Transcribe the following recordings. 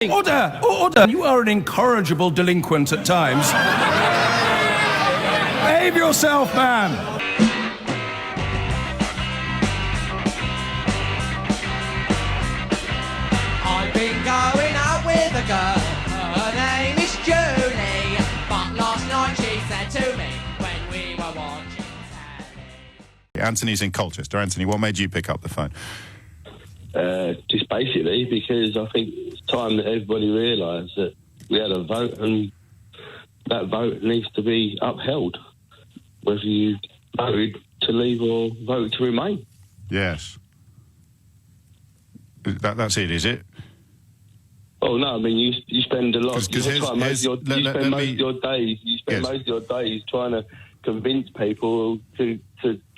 Order! Order! You are an incorrigible delinquent at times. Behave yourself, man! I've been going out with a girl, her name is Julie, but last night she said to me when we were watching telly. Anthony's in Colchester. Anthony, what made you pick up the phone? Just basically because I think it's time that everybody realised that we had a vote and that vote needs to be upheld, whether you voted to leave or voted to remain. Yes. That's it, is it? Oh no, I mean you spend a lot of time, most of your days trying to convince people to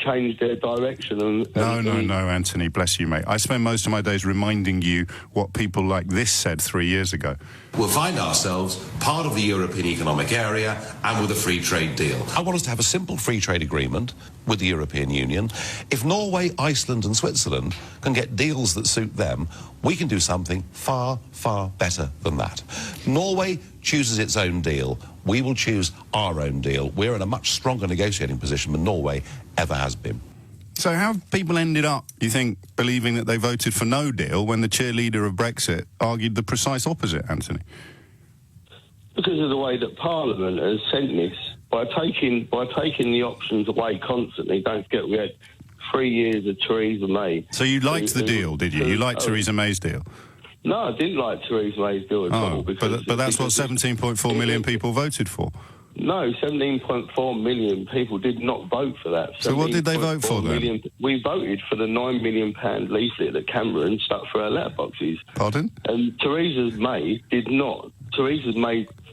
change their direction. No, Anthony, bless you, mate. I spend most of my days reminding you what people like this said 3 years ago. We'll find ourselves part of the European Economic Area and with a free trade deal. I want us to have a simple free trade agreement with the European Union. If Norway, Iceland and Switzerland can get deals that suit them, we can do something far, far better than that. Norway chooses its own deal. We will choose our own deal. We're in a much stronger negotiating position than Norway ever has been. So how have people ended up, you think, believing that they voted for no deal when the cheerleader of Brexit argued the precise opposite, Anthony? Because of the way that Parliament has sent this, by taking the options away constantly. Don't forget we had 3 years of Theresa May. So you liked the deal, did you? You liked Theresa May's deal? No, I didn't like Theresa May's deal at all. But that's what 17.4 million people voted for. No, 17.4 million people did not vote for that. So what did they vote for then? We voted for the £9 million leaflet that Cameron stuck for our letterboxes. Pardon? And Theresa May's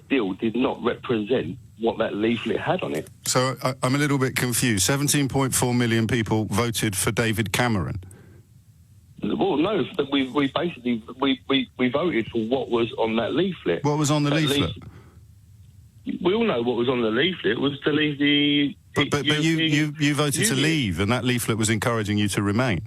deal did not represent what that leaflet had on it. So I'm a little bit confused. 17.4 million people voted for David Cameron. Well, no, we basically voted for what was on that leaflet. What was on the leaflet? We all know what was on the leaflet. It was to leave the... But you voted to leave, and that leaflet was encouraging you to remain.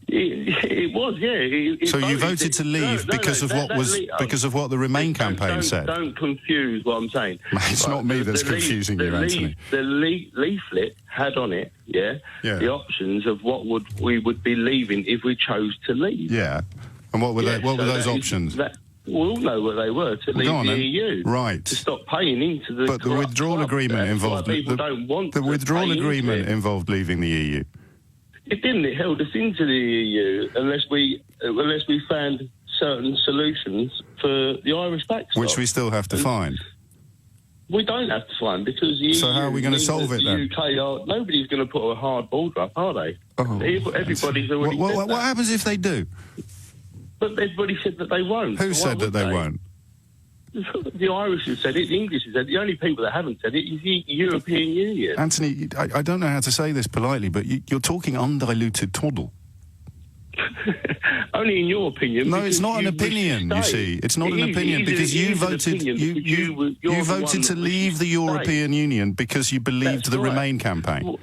It was, yeah. So you voted to leave because of what the Remain campaign said. Don't confuse what I'm saying. It's not me that's confusing you, Anthony. The leaflet had on it, the options of what we would be leaving if we chose to leave. Yeah, and what were those options? We all know what they were, to leave the EU. Right. To stop paying into the... But the withdrawal agreement involved... The withdrawal agreement involved leaving the EU. It didn't. It held us into the EU unless we found certain solutions for the Irish backstop. Which we still have to find. We don't have to find, because the EU... So how are we going to solve it then? Nobody's going to put a hard border up, are they? Oh, everybody's already said that. What happens if they do? But everybody said that they won't. Who said that they won't? The Irish have said it, the English have said it. The only people that haven't said it is the European Union. Anthony, I don't know how to say this politely, but you're talking undiluted twoddle. Only in your opinion. No, it's not an opinion, you see. It's not an opinion, because you voted to leave the European Union because you believed the Remain campaign. Well,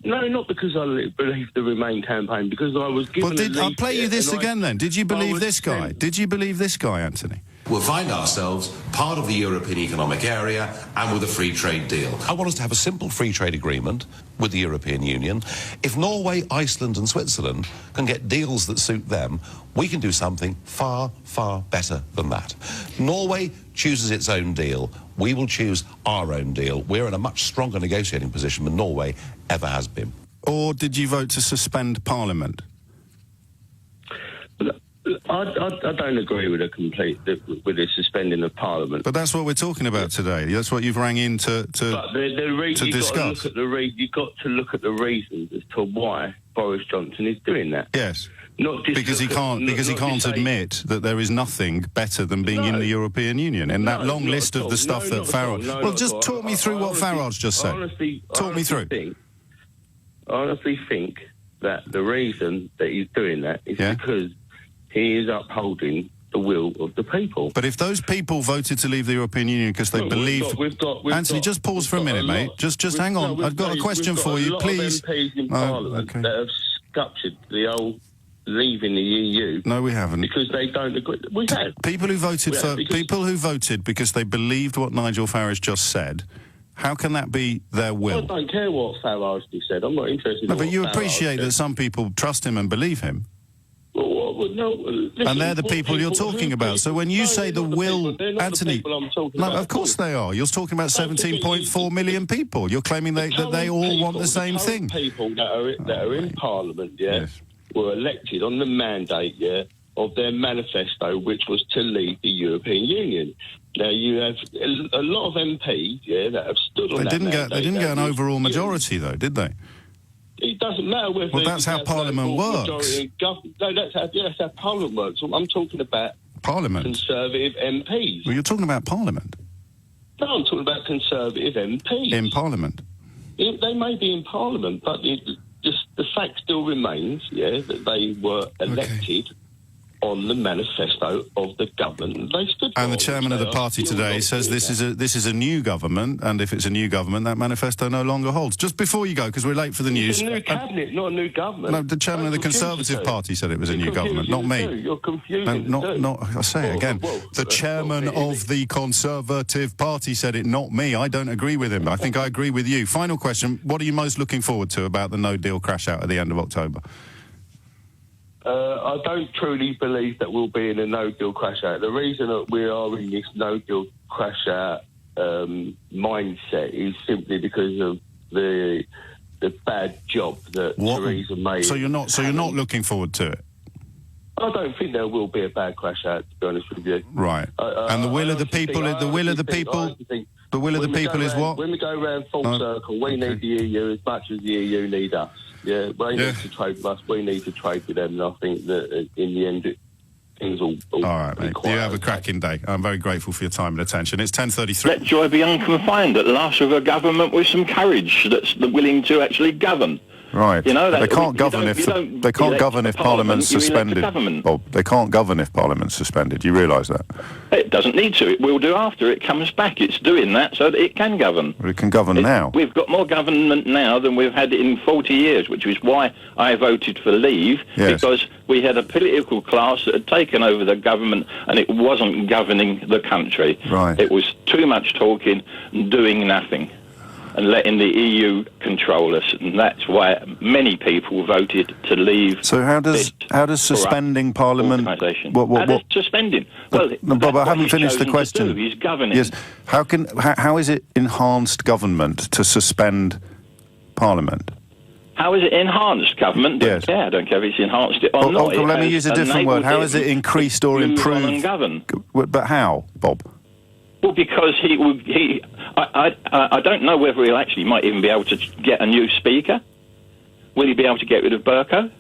no, not because I believed the Remain campaign, because I was given I'll play you this again then. Did you believe this guy? Did you believe this guy, Anthony? We'll find ourselves part of the European Economic Area and with a free trade deal. I want us to have a simple free trade agreement with the European Union. If Norway, Iceland and Switzerland can get deals that suit them, we can do something far, far better than that. Norway chooses its own deal. We will choose our own deal. We're in a much stronger negotiating position than Norway ever has been. Or did you vote to suspend Parliament? I don't agree with the suspending of Parliament. But that's what we're talking about today. That's what you've rang in to discuss. You've got to look at the reasons as to why Boris Johnson is doing that. Yes. Not just because he can't admit that there is nothing better than being in the European Union. And that long list of the stuff that Farage... Well, just talk me through what Farage just said. Talk me through. I honestly think that the reason that he's doing that is because he is upholding the will of the people. But if those people voted to leave the European Union because they believe... Anthony, just pause for a minute, mate. Just hang on. I've got a question for you, please. We've got a lot of MPs in Parliament that have sculptured the old leaving the EU. No, we haven't. Because they don't agree. We have. People who voted because they believed what Nigel Farage just said. How can that be their will? I don't care what Farage said. I'm not interested. No, in but what you Farage appreciate said. that some people trust him and believe him. Listen, and they're the people you're talking about. So when you say the will, Anthony, of course they are. You're talking about 17.4 million people. You're claiming that they all want the same thing. People that are in Parliament, were elected on the mandate, of their manifesto, which was to leave the European Union. Now you have a lot of MPs, that have stood on that mandate. They didn't get an overall majority, though, did they? It doesn't matter whether... Well, that's how Parliament works. No, that's how Parliament works. I'm talking about... Parliament? Conservative MPs. Well, you're talking about Parliament. No, I'm talking about Conservative MPs. In Parliament? They may be in Parliament, but the fact still remains, that they were elected on the manifesto of the government. They stood and the chairman of the party today says this is a new government, and if it's a new government, that manifesto no longer holds. Just before you go, because we're late for the news. It's a new cabinet, not a new government. No, the chairman of the Conservative Party said it was a new government, not me. You're confusing. I say it again. The chairman of the Conservative Party said it, not me. I don't agree with him. I think I agree with you. Final question: what are you most looking forward to about the no-deal crash out at the end of October? I don't truly believe that we'll be in a no-deal crash out. The reason that we are in this no-deal crash out mindset is simply because of the bad job that Theresa May. So you're not looking forward to it. I don't think there will be a bad crash out, to be honest with you. Right. And the will of the people is what? When we go around full circle, we need the EU as much as the EU need us. Yeah, they need to trade with us. We need to trade with them. And I think that in the end, things will all right, mate. You have a cracking day. I'm very grateful for your time and attention. It's 10:33. Let joy be unconfined at last with a government with some courage that's willing to actually govern. Right. You know, they can't govern if Parliament's suspended. Bob, they can't govern if Parliament's suspended. You realise that? It doesn't need to. It will do after it comes back. It's doing that so that it can govern. Well, it can govern now. We've got more government now than we've had in 40 years, which is why I voted for leave, because we had a political class that had taken over the government and it wasn't governing the country. Right. It was too much talking and doing nothing, and letting the EU control us, and that's why many people voted to leave. So how does suspending Parliament? Suspending? Well, no, Bob, I haven't finished the question. He's governing. Yes. How is it enhanced government to suspend Parliament? How is it enhanced government? Yes. Yeah, I don't care if it's enhanced it or not. Let me use a different word. How is it increased or improved? But how, Bob? Well, because I don't know whether he might even be able to get a new speaker. Will he be able to get rid of Burko?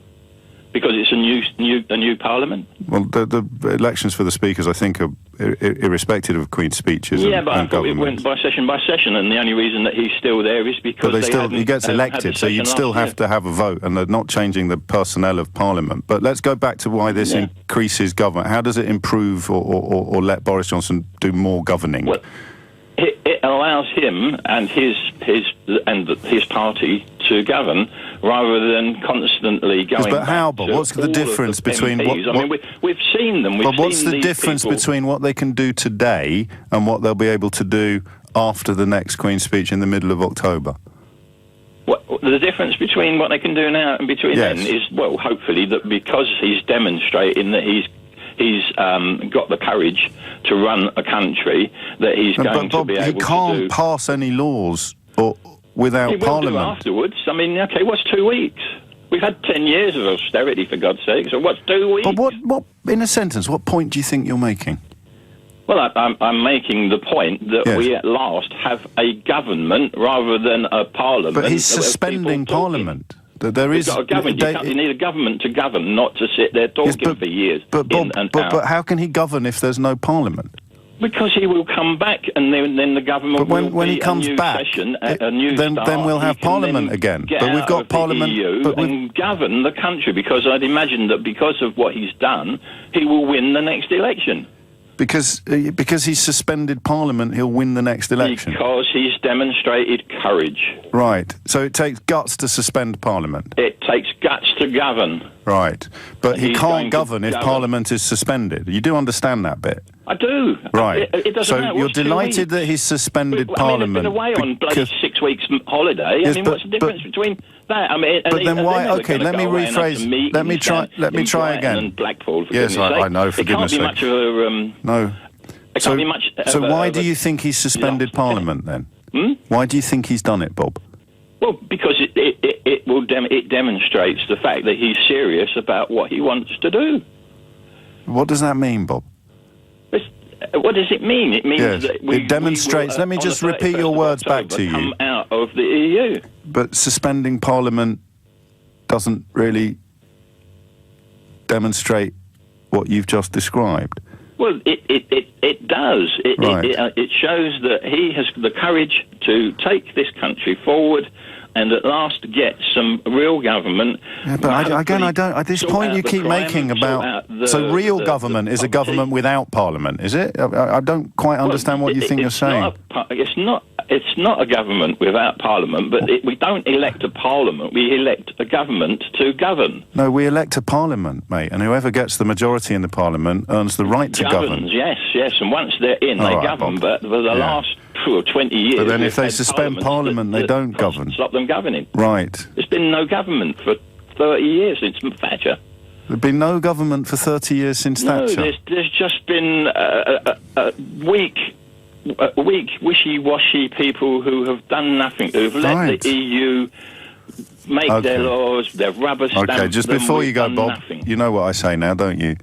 Because it's a new parliament. Well, the elections for the speakers, I think, are irrespective of Queen's speeches. Yeah, but I thought it went by session, and the only reason that he's still there is because he gets elected, so you'd still have to have a vote, and they're not changing the personnel of Parliament. But let's go back to why this increases government. How does it improve or let Boris Johnson do more governing? Well, it allows him and his party to govern rather than constantly going. But how, Bob? What's the difference between we've seen them. But what's the difference between what they can do today and what they'll be able to do after the next Queen's speech in the middle of October? The difference between what they can do now and between then is, well, hopefully that because he's demonstrating that he's got the courage to run a country, that he's going to be able to do. He can't pass any laws without Parliament. He will do afterwards. I mean, OK, what's 2 weeks? We've had 10 years of austerity, for God's sake, so what's 2 weeks? But what in a sentence, what point do you think you're making? Well, I'm making the point that we at last have a government rather than a parliament. But he's suspending Parliament. There is you need a government to govern, not to sit there talking for years. But how can he govern if there's no Parliament? Because he will come back, and then the government. But when he comes back, then we'll have Parliament again. But we've got Parliament, and govern the country. Because I'd imagine that because of what he's done, he will win the next election. Because he's suspended Parliament, he'll win the next election. Because he's demonstrated courage. Right. So it takes guts to suspend Parliament. It takes guts guts to govern. Right. But he He's can't going to govern if govern. Parliament is suspended. You do understand that bit? I do. Right. It doesn't So matter. you're What's 2 delighted weeks? that he's suspended I mean, Parliament. they've been away on bloody because- 6 weeks holiday. Yes, I mean, but- what's the difference between that? I mean, But then why? Okay, let me rephrase. Let me try again. And Blackpool, for Yes, goodness I sake. know. For It can't goodness be sake. much of a. No. It can't be much. So of a- why of do a- you think he's suspended loss. Parliament then? Why do you think he's done it, Bob? Well, because it demonstrates the fact that he's serious about what he wants to do. What does that mean, Bob? What does it mean? It means Yes, that it demonstrates- let me on just the repeat your 31st of words back October, to you. Come out of the EU. But suspending Parliament doesn't really demonstrate what you've just described. Well, it does. Right. It shows that he has the courage to take this country forward and at last get some real government. Yeah, but I don't. At this sort point, out you the keep crime, making sort about. out So real the government is a poverty. government without Parliament, is it? I don't quite understand what you think you're saying. It's not a government without Parliament, but we don't elect a Parliament. We elect a government to govern. No, we elect a Parliament, mate, and whoever gets the majority in the Parliament earns the right to govern. Governs, yes, and once they're in, they All right, govern. Bob. But for the last 20 years, But then we've if they had suspend parliaments Parliament, they that don't govern. Stop them governing. Right. There's been no government for 30 years since Thatcher. There's been no government for 30 years since No, Thatcher. there's just been weak, wishy-washy people who have done nothing, who've let Right. the EU make Okay. their laws, they've rubber stamped Okay, just them, before we've you go, done Bob, nothing. you know what I say now, don't you?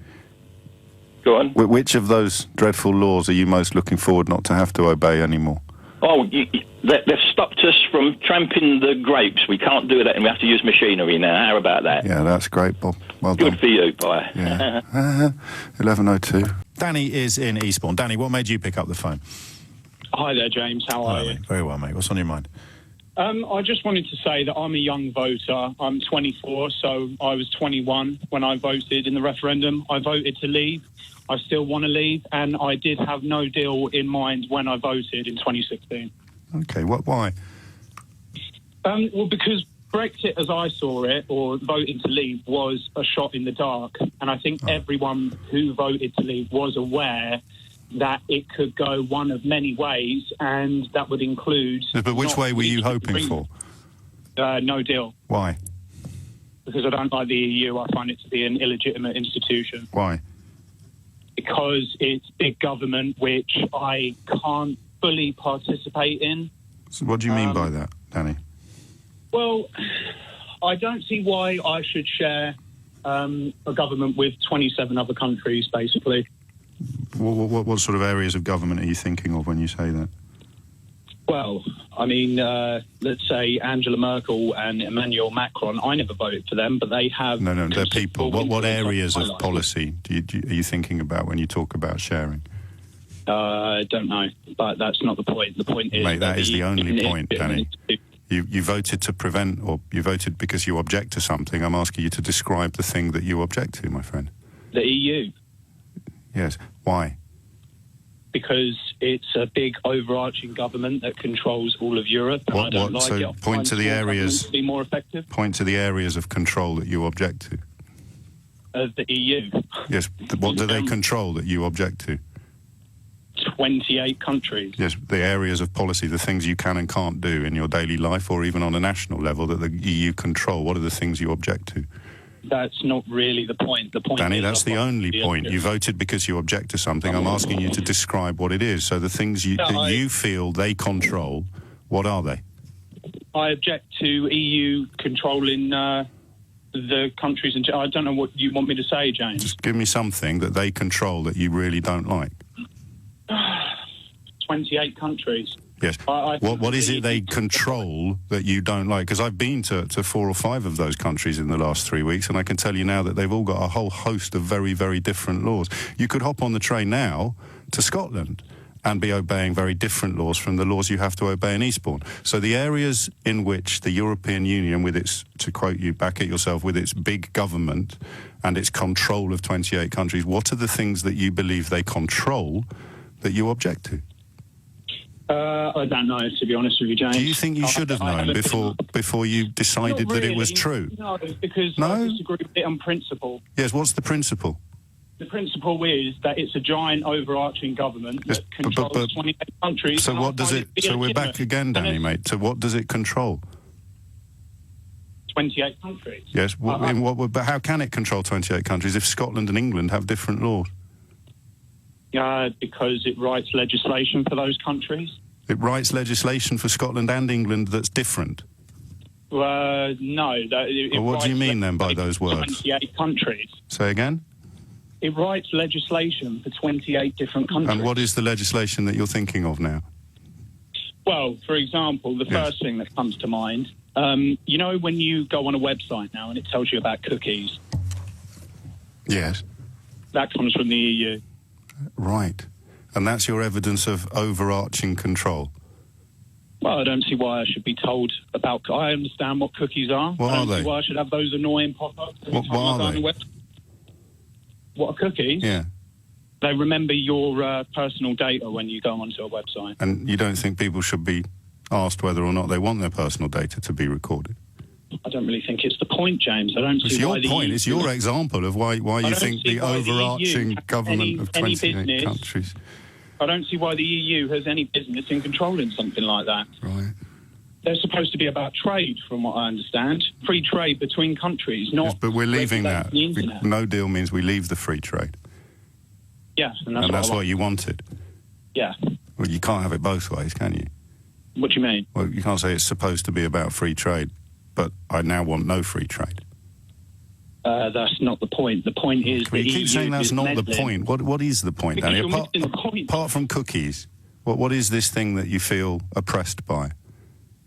Go on. Which of those dreadful laws are you most looking forward not to have to obey anymore? Oh, they've stopped us from tramping the grapes. We can't do that, and we have to use machinery now. How about that? Yeah, that's great, Bob. Well Good done. for you, boy. Yeah. 11:02. Danny is in Eastbourne. Danny, what made you pick up the phone? Hi there, James. How are you? Mate. Very well, mate. What's on your mind? I just wanted to say that I'm a young voter. I'm 24, so I was 21 when I voted in the referendum. I voted to leave. I still want to leave, and I did have no deal in mind when I voted in 2016. Okay, why? Well, because Brexit, as I saw it, or voting to leave, was a shot in the dark. And I think everyone who voted to leave was aware that it could go one of many ways, and that would include... But which way were you hoping for? No deal. Why? Because I don't like the EU. I find it to be an illegitimate institution. Why? Because it's big government, which I can't fully participate in. So what do you mean by that, Danny? Well, I don't see why I should share a government with 27 other countries, basically. What sort of areas of government are you thinking of when you say that? Well, I mean, let's say Angela Merkel and Emmanuel Macron. I never voted for them, but they have... No, they're people. What areas of highlighted. policy are you thinking about when you talk about sharing? I don't know, but that's not the point. The point is... Mate, that is the only point, Danny. Danny. You voted to prevent, or you voted because you object to something. I'm asking you to describe the thing that you object to, my friend. The EU. Yes. Why? Because it's a big overarching government that controls all of Europe. And I don't like So it. I point find to the small areas. governments to be more effective. Point to the areas of control that you object to. Of the EU. Yes. What do they control that you object to? 28 countries. Yes, the areas of policy, the things you can and can't do in your daily life, or even on a national level that the EU control. What are the things you object to? That's not really the point. The point, Danny, is that's I the want only the point. You voted because you object to something. I'm asking you to describe what it is. So the things that you feel they control, what are they? I object to EU controlling the countries. And I don't know what you want me to say, James. Just give me something that they control that you really don't like. 28 countries. Yes. What is it they control that you don't like? Because I've been to 4 or 5 of those countries in the last 3 weeks, and I can tell you now that they've all got a whole host of very, very different laws. You could hop on the train now to Scotland and be obeying very different laws from the laws you have to obey in Eastbourne. So the areas in which the European Union, with its, to quote you, back at yourself, with its big government and its control of 28 countries, what are the things that you believe they control that you object to? I don't know, to be honest with you, James. Do you think you should have known before you decided that it was true? No, because I disagree with it on principle. Yes, what's the principle? The principle is that it's a giant overarching government that controls 28 countries. So what does it... So we're back again, Danny, mate. So what does it control? 28 countries. Yes, but how can it control 28 countries if Scotland and England have different laws? Because it writes legislation for those countries. It writes legislation for Scotland and England that's different? No. Well, what do you mean then by those words? 28 countries. Say again? It writes legislation for 28 different countries. And what is the legislation that you're thinking of now? Well, for example, the first thing that comes to mind, you know when you go on a website now and it tells you about cookies? Yes. That comes from the EU. Right. And that's your evidence of overarching control? Well, I don't see why I should be told about... I understand what cookies are. What I don't are they? see why I should have those annoying pop-ups. What are they? What are cookies? Yeah. They remember your personal data when you go onto a website. And you don't think people should be asked whether or not they want their personal data to be recorded? I don't really think it's the point, James. I don't see why the point. It's your example of why you think the overarching government of 28 countries... I don't see why the EU has any business in controlling something like that. Right. They're supposed to be about trade, from what I understand. Free trade between countries, not... Yes, but we're leaving that. The internet. No deal means we leave the free trade. Yeah, and that's what you wanted. Yeah. Well, you can't have it both ways, can you? What do you mean? Well, you can't say it's supposed to be about free trade, but I now want no free trade. That's not the point. The point is you keep saying that's not the point. What is the point, Danny? Apart from cookies, what is this thing that you feel oppressed by?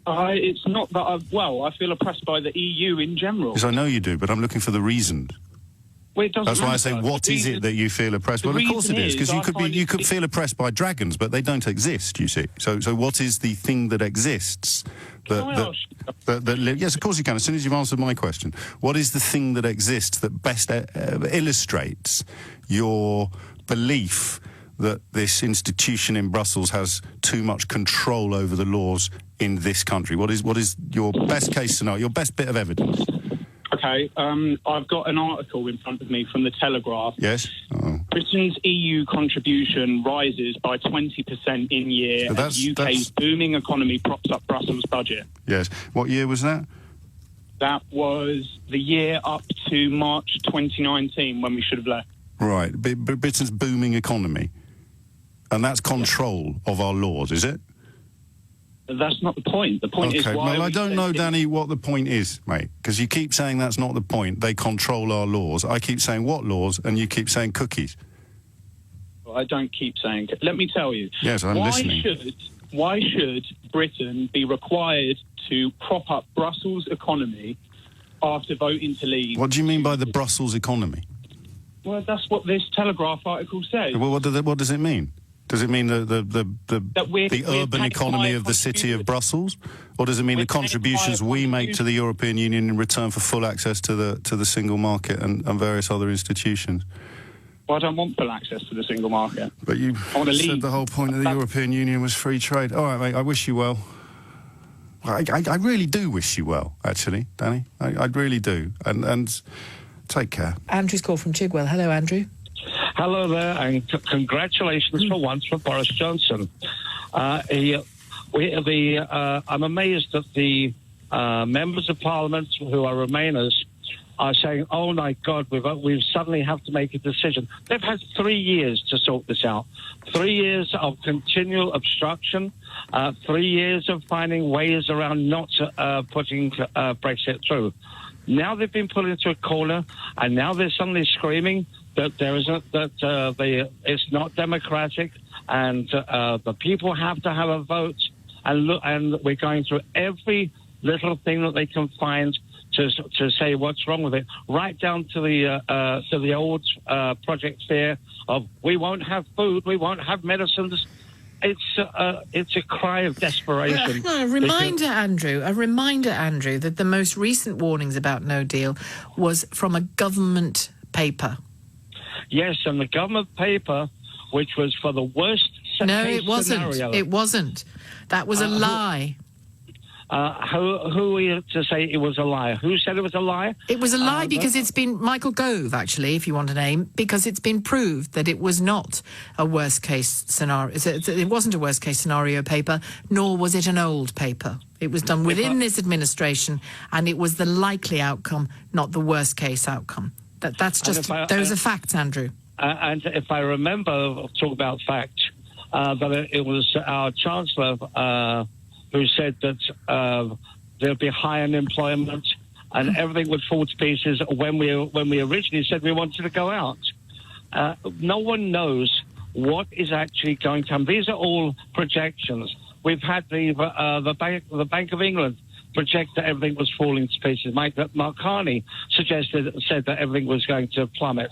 It's not that I feel oppressed by the EU in general. Because I know you do, but I'm looking for the reason. Well, it doesn't That's why I matter. say, what is it that you feel oppressed by? Well, of course it is, because you could feel oppressed by dragons, but they don't exist, you see. So what is the thing that exists? Yes, of course you can, as soon as you've answered my question. What is the thing that exists that best illustrates your belief that this institution in Brussels has too much control over the laws in this country? What is your best case scenario, your best bit of evidence? Okay, I've got an article in front of me from the Telegraph. Yes. Oh. Britain's EU contribution rises by 20% in year as UK's booming economy props up Brussels' budget. Yes. What year was that? That was the year up to March 2019, when we should have left. Right. Britain's booming economy. And that's control of our laws, is it? That's not the point. The point is why... Well, I don't know, Danny, what the point is, mate, because you keep saying that's not the point. They control our laws. I keep saying what laws, and you keep saying cookies. Well, I don't keep saying... Let me tell you. Yes, I'm listening. Why should Britain be required to prop up Brussels' economy after voting to leave? What do you mean by the Brussels economy? Well, that's what this Telegraph article says. Well, what does it mean? Does it mean the urban economy of the city of Brussels, or does it mean the contributions we make to the European Union in return for full access to the single market and various other institutions? Well, I don't want full access to the single market. But you said the whole point of the European Union was free trade. All right, mate, I wish you well. I really do wish you well, actually, Danny. I really do. And take care. Andrew's called from Chigwell. Hello, Andrew. Hello there, and congratulations for once for Boris Johnson. I'm amazed that the members of Parliament who are Remainers are saying, "Oh my God, we suddenly have to make a decision." They've had 3 years to sort this out. 3 years of continual obstruction. 3 years of finding ways around not putting Brexit through. Now they've been put into a corner, and now they're suddenly screaming that it's not democratic, and the people have to have a vote. And we're going through every little thing that they can find to say what's wrong with it, right down to the old project there of we won't have food, we won't have medicines. It's a cry of desperation. A reminder, Andrew, that the most recent warnings about no deal was from a government paper. Yes, and the government paper, which was for the worst No, it wasn't. scenario. It wasn't. That was a lie. Who are you to say it was a lie? Who said it was a lie? It was a lie because it's been Michael Gove, actually, if you want a name, because it's been proved that it was not a worst-case scenario. It wasn't a worst-case scenario paper, nor was it an old paper. It was done within this administration, and it was the likely outcome, not the worst-case outcome. Those are facts, Andrew. And if I remember, talk about facts, that it was our Chancellor who said that there'd be high unemployment and everything would fall to pieces when we originally said we wanted to go out. No one knows what is actually going to happen. These are all projections. We've had the Bank of England project that everything was falling to pieces. Mark Carney said that everything was going to plummet.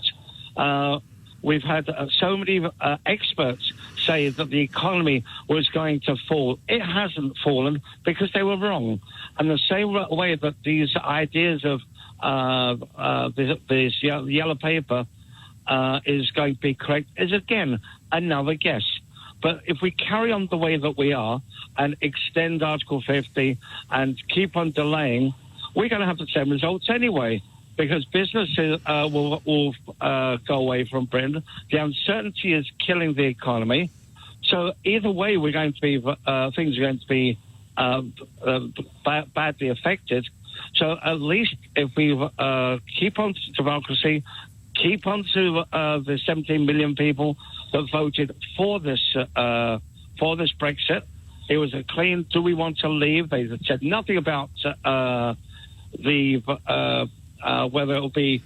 We've had so many experts say that the economy was going to fall. It hasn't fallen because they were wrong. And the same way that these ideas of this yellow paper is going to be correct is, again, another guess. But if we carry on the way that we are and extend Article 50 and keep on delaying, we're going to have the same results anyway. Because businesses will go away from Britain. The uncertainty is killing the economy. So either way, we're going to be things are going to be badly affected. So at least if we keep on to democracy, keep on to the 17 million people that voted for this Brexit. It was a clean. Do we want to leave? They said nothing about whether it will be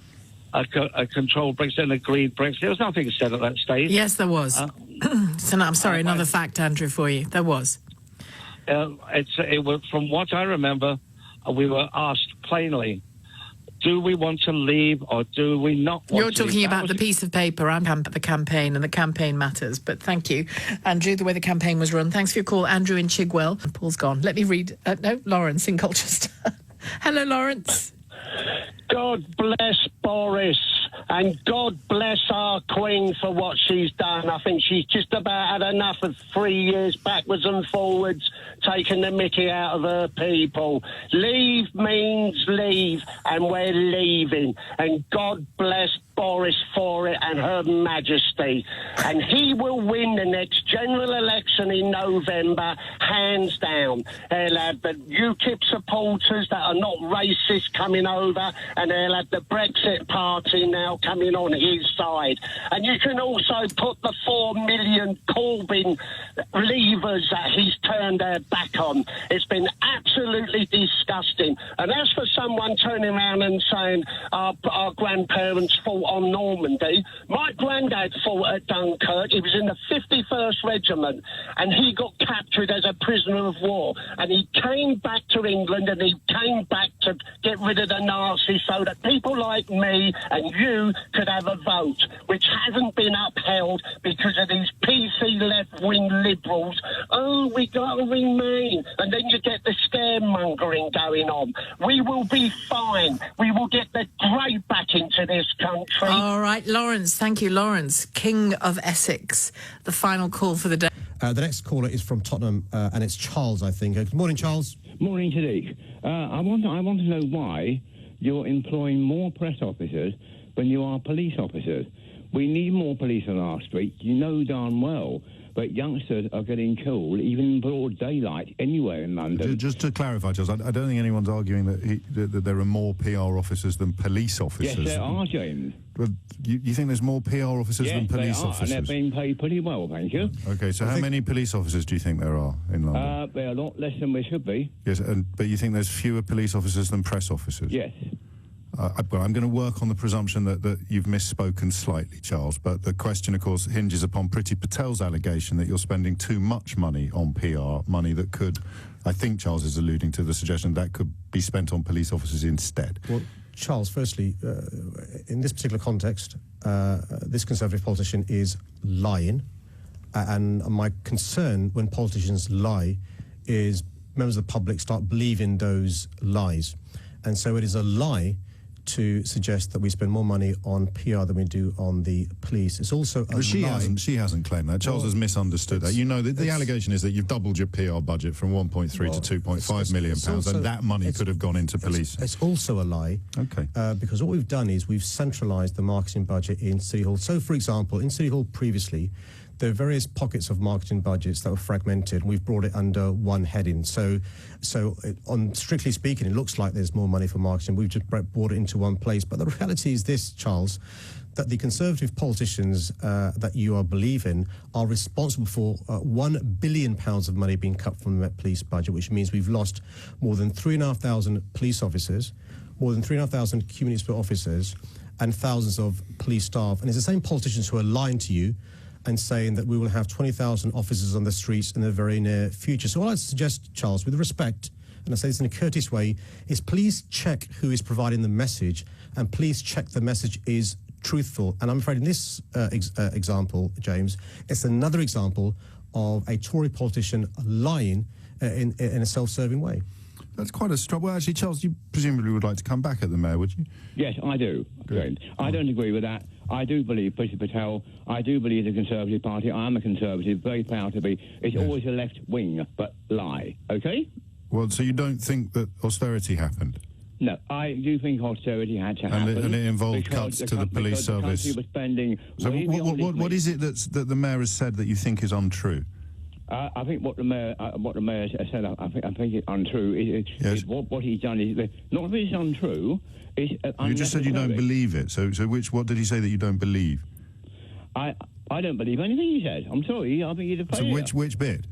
a controlled Brexit, an agreed Brexit. There was nothing said at that stage. Yes, there was. So no, I'm sorry, another fact, Andrew, for you. There was. It was, from what I remember, we were asked plainly, do we want to leave or do we not want to leave? You're talking about the piece of paper. I'm the campaign, and the campaign matters. But thank you, Andrew, the way the campaign was run. Thanks for your call, Andrew in Chigwell. Paul's gone. Let me read. Lawrence in Colchester. Hello, Lawrence. God bless Boris and God bless our Queen for what she's done. I think she's just about had enough of 3 years backwards and forwards, taking the mickey out of her people. Leave means leave, and we're leaving. And God bless Boris for it and Her Majesty. And he will win the next general election in November, hands down. He'll have the UKIP supporters that are not racist coming over, and he'll have the Brexit party now coming on his side. And you can also put the 4 million Corbyn leavers that he's turned their back on. It's been absolutely disgusting. And as for someone turning around and saying our grandparents fought on Normandy, my granddad fought at Dunkirk. He was in the 51st Regiment, and he got captured as a prisoner of war. And he came back to England, and he came back to get rid of the Nazis so that people like me and you could have a vote, which hasn't been upheld because of these PC left-wing liberals. Oh, we got to remain. And then you get the scaremongering going on. We will be fine. We will get the grey back into this country. All right, Lawrence. Thank you, Lawrence. King of Essex. The final call for the day. The next caller is from Tottenham, and it's Charles, I think. Good morning, Charles. Morning, Sadiq. I want to know why you're employing more press officers than you are police officers. We need more police on our streets. You know darn well. But youngsters are getting killed even in broad daylight anywhere in London. Just to clarify, Charles, I don't think anyone's arguing that there are more PR officers than police officers. Yes, there are, James. Well, you think there's more PR officers than police officers? And they're being paid pretty well, thank you. Okay, so how many police officers do you think there are in London? There are a lot less than there should be. Yes, but you think there's fewer police officers than press officers? Yes. I'm going to work on the presumption that you've misspoken slightly, Charles, but the question, of course, hinges upon Priti Patel's allegation that you're spending too much money on PR, money that could, I think Charles is alluding to the suggestion that could be spent on police officers instead. Well, Charles, firstly, in this particular context, this Conservative politician is lying, and my concern when politicians lie is members of the public start believing those lies. And so it is a lie to suggest that we spend more money on PR than we do on the police. It's also a lie. She hasn't claimed that. Charles has misunderstood that. You know, the allegation is that you've doubled your PR budget from 1.3 to 2.5 million pounds, and that money could have gone into police. It's also a lie. Okay. Because what we've done is we've centralised the marketing budget in City Hall. So, for example, in City Hall previously, there are various pockets of marketing budgets that were fragmented, and we've brought it under one heading. So on strictly speaking, it looks like there's more money for marketing. We've just brought it into one place. But the reality is this, Charles, that the Conservative politicians that you are believing are responsible for £1 billion of money being cut from the Met Police budget, which means we've lost more than 3,500 police officers, more than 3,500 community support officers, and thousands of police staff. And it's the same politicians who are lying to you and saying that we will have 20,000 officers on the streets in the very near future. So all I'd suggest, Charles, with respect, and I say this in a courteous way, is please check who is providing the message, and please check the message is truthful. And I'm afraid in this example, James, it's another example of a Tory politician lying in a self-serving way. That's quite a strong... Well, actually, Charles, you presumably would like to come back at the Mayor, would you? Yes, I do. Good. I don't agree with that. I do believe Priti Patel. I do believe the Conservative Party. I am a Conservative, very proud to be. It's always a left wing, but lie. Okay? Well, so you don't think that austerity happened? No, I do think austerity had to happen. And it involved cuts to the police service. The country was spending so what is it that the Mayor has said that you think is untrue? I think what the mayor said. I think it's untrue. Is what he's done is not that it's untrue. It's you just said you don't believe it. So what did he say that you don't believe? I don't believe anything he said. I'm sorry. I think he's a failure. So which bit?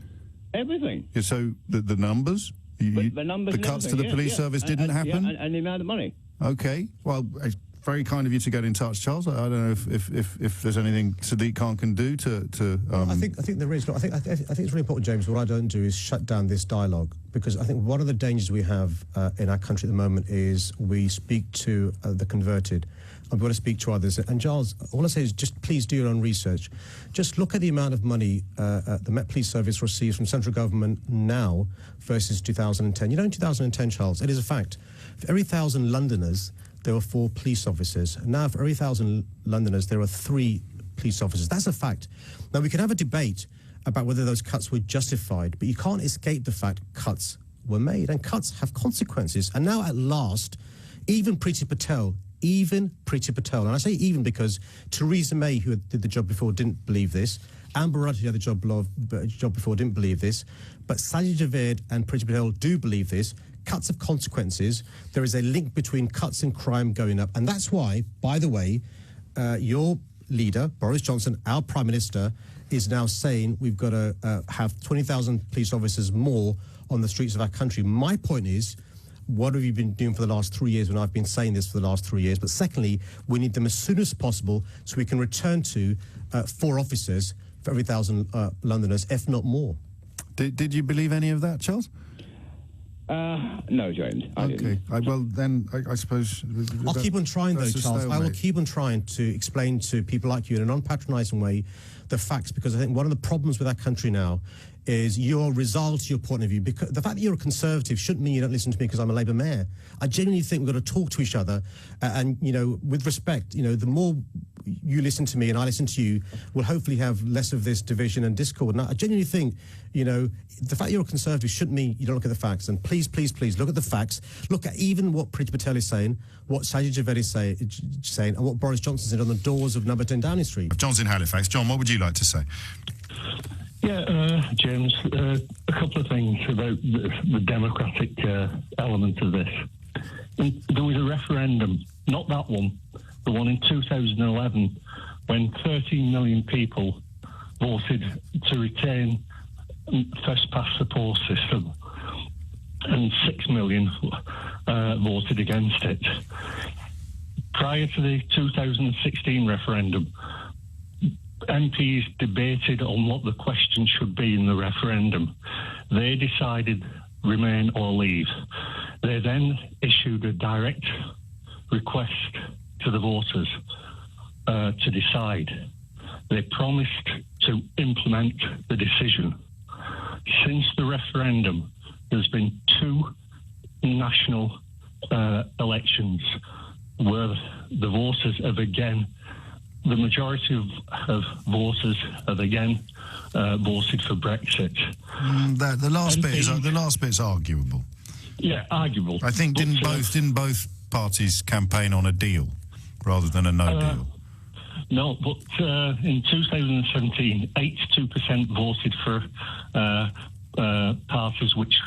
Everything. Yeah, so the numbers. The numbers. The cuts to the police service didn't happen. And the amount of money. Okay. Well, it's very kind of you to get in touch, Charles. I don't know if there's anything Sadiq Khan can do to. I think there is. I think it's really important, James. What I don't do is shut down this dialogue, because I think one of the dangers we have in our country at the moment is we speak to the converted, and we want to speak to others. And Charles, all I say is just please do your own research. Just look at the amount of money the Met Police Service receives from central government now versus 2010. You know, in 2010, Charles, it is a fact. For every 1,000 Londoners, there were 4 police officers. Now, for every 1,000 Londoners, there are 3 police officers. That's a fact. Now, we can have a debate about whether those cuts were justified, but you can't escape the fact cuts were made, and cuts have consequences. And now, at last, even Priti Patel, and I say even because Theresa May, who did the job before, didn't believe this. Amber Rudd, who had the job before, didn't believe this. But Sajid Javid and Priti Patel do believe this. Cuts have consequences. There is a link between cuts and crime going up. And that's why, by the way, your leader, Boris Johnson, our Prime Minister, is now saying we've got to have 20,000 police officers more on the streets of our country. My point is, what have you been doing for the last 3 years when I've been saying this for the last 3 years? But secondly, we need them as soon as possible so we can return to 4 officers for every 1,000 Londoners, if not more. Did you believe any of that, Charles? No, James. I didn't. Well, then I suppose... I'll keep on trying, though, Charles. I will keep on trying to explain to people like you in a non-patronising way the facts, because I think one of the problems with our country now is your result, your point of view. Because the fact that you're a Conservative shouldn't mean you don't listen to me because I'm a Labour mayor. I genuinely think we've got to talk to each other and, you know, with respect, you know, the more you listen to me and I listen to you, we'll hopefully have less of this division and discord. And I genuinely think, you know, the fact you're a Conservative shouldn't mean you don't look at the facts. And please, please, please look at the facts. Look at even what Priti Patel is saying, what Sajid Javid is saying, and what Boris Johnson said on the doors of number 10 Downing Street. John's in Halifax. John, what would you like to say? Yeah, James, a couple of things about the democratic element of this. There was a referendum, not that one, the one in 2011, when 13 million people voted to retain first past the post system, and 6 million voted against it. Prior to the 2016 referendum, MPs debated on what the question should be in the referendum. They decided remain or leave. They then issued a direct request to the voters to decide. They promised to implement the decision. Since the referendum, there's been 2 national elections where the voters have again, the majority of voters have again voted for Brexit. The last bit's arguable. Yeah, arguable. I think didn't both parties campaign on a deal rather than a no deal? No, but in 2017, 82% voted for parties which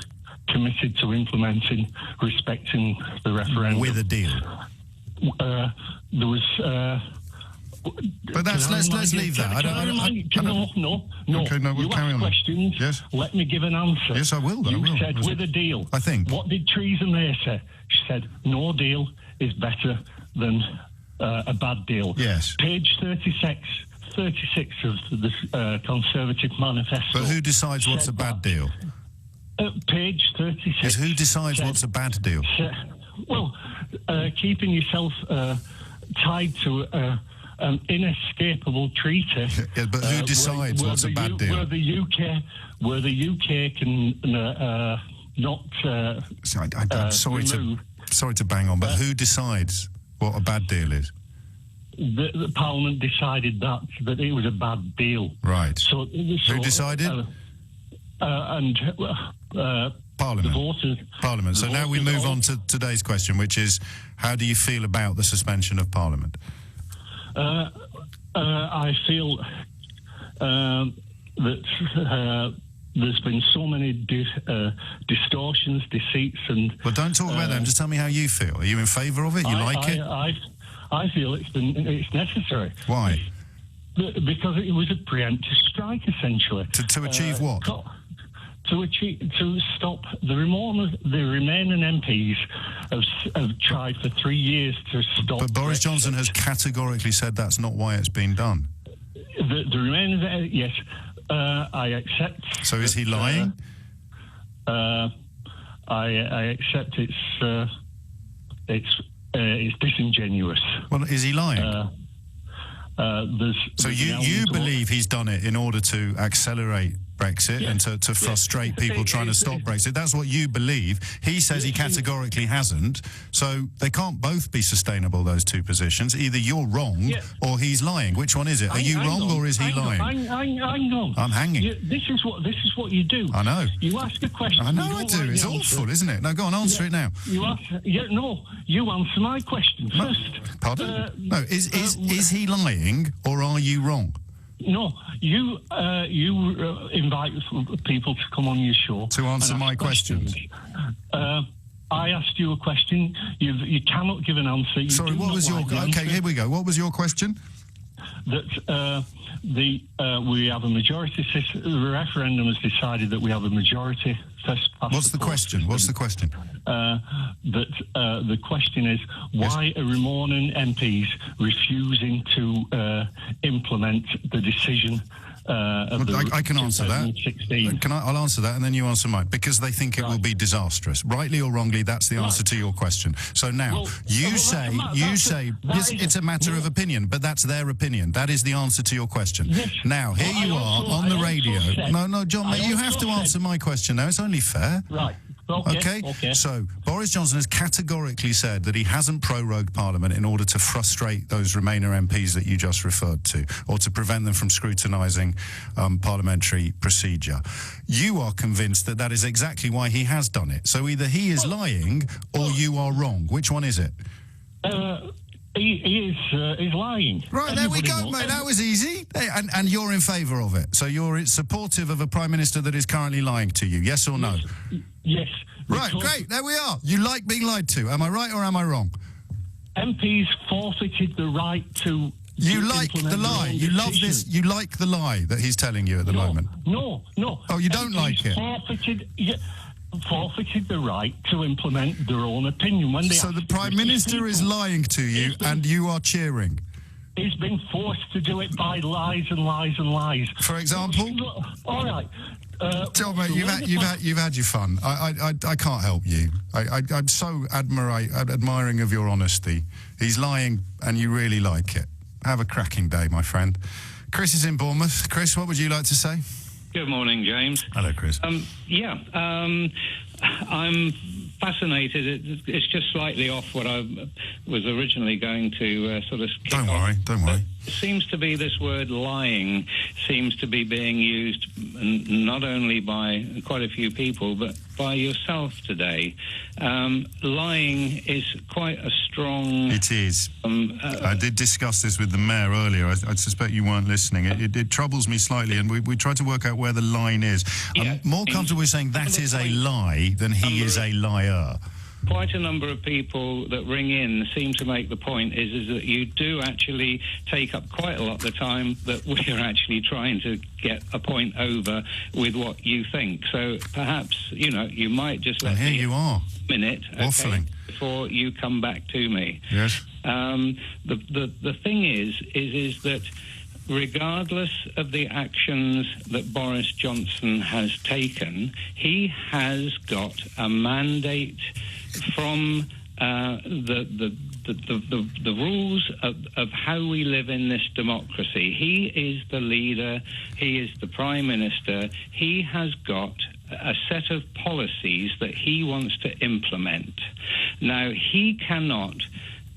committed to implementing, respecting the referendum. With a deal. There was... but let's leave that. No. Okay, no, we'll you carry ask on. questions. Yes. Let me give an answer. Yes, I will. You said with a deal. I think. What did Theresa May say? She said no deal is better than a bad deal. Yes. Page 36 of the Conservative Manifesto. But who decides what's a bad deal? Page 36. Yes, who decides what's a bad deal? Well, keeping yourself tied to an inescapable treaty. Yeah, but who decides what's a bad deal? Where the UK can not. I'm sorry to bang on, but who decides what a bad deal is? The Parliament decided that it was a bad deal. Right. So who decided? Parliament. The voters. Parliament. So now we move on to today's question, which is, how do you feel about the suspension of Parliament? I feel that there's been so many distortions, deceits, and... Well, don't talk about them. Just tell me how you feel. Are you in favour of it? You like it? I feel it's necessary. Why? Because it was a preemptive strike, essentially. To achieve what? To stop the remaining MPs have tried for 3 years to stop. But Boris Johnson has categorically said that's not why it's been done. The remaining, yes, I accept. So is he lying? I accept it's disingenuous. Well, is he lying? So you believe he's done it in order to accelerate Brexit and to frustrate people trying to stop Brexit. That's what you believe. He says he categorically hasn't. So they can't both be sustainable, those two positions. Either you're wrong or he's lying. Which one is it? Are you wrong or is he lying? Hang on. I'm hanging. This is what you do. I know. You ask a question. I know I do. It's awful, isn't it? No, go on, answer it now. You answer my question first. Pardon? No, is he lying or are you wrong? No, you invite people to come on your show to answer my questions. I asked you a question. You cannot give an answer. Sorry, what was your? Okay, here we go. What was your question? That we have a majority. The referendum has decided that we have a majority. What's the question? What's the question? The question is, why are remaining MPs refusing to implement the decision of I can answer that. I'll answer that, and then you answer mine. Because they think it will be disastrous. Rightly or wrongly, that's the answer to your question. So now, you say it's a matter of opinion, but that's their opinion. That is the answer to your question. Yes. Now, here you are on the radio. No, John, mate, you have to answer my question now. It's only fair. Right. Okay. So Boris Johnson has categorically said that he hasn't prorogued Parliament in order to frustrate those Remainer MPs that you just referred to, or to prevent them from scrutinising parliamentary procedure. You are convinced that that is exactly why he has done it. So either he is lying or you are wrong. Which one is it? He's lying. Right, there we go, mate. That was easy. And you're in favour of it. So you're supportive of a Prime Minister that is currently lying to you, yes or no? Yes. Right, great. There we are. You like being lied to. Am I right or am I wrong? MPs forfeited the right to... You like the lie. You love this. You like the lie that he's telling you at the moment. No. Oh, you don't like it? Forfeited the right to implement their own opinion. So the Prime Minister is lying to you and you are cheering? He's been forced to do it by lies and lies and lies. For example? All right. John, mate, you've had your fun. I can't help you. I'm so admiring of your honesty. He's lying and you really like it. Have a cracking day, my friend. Chris is in Bournemouth. Chris, what would you like to say? Good morning, James. Hello, Chris. I'm fascinated. It's just slightly off what I was originally going to sort of... Don't worry. It seems to be this word lying seems to be being used not only by quite a few people, but by yourself today. Lying is quite a strong... It is. I did discuss this with the mayor earlier. I suspect you weren't listening. It troubles me slightly, and we tried to work out where the line is. I'm more comfortable with saying that is a lie than he is a liar. Quite a number of people that ring in seem to make the point is that you do actually take up quite a lot of the time that we're actually trying to get a point over with what you think. So perhaps, you might just let me... you are. A minute, waffling. Before you come back to me. Yes. The thing is that regardless of the actions that Boris Johnson has taken, he has got a mandate from the rules of how we live in this democracy. He is the leader. He is the Prime Minister. He has got a set of policies that he wants to implement. Now, he cannot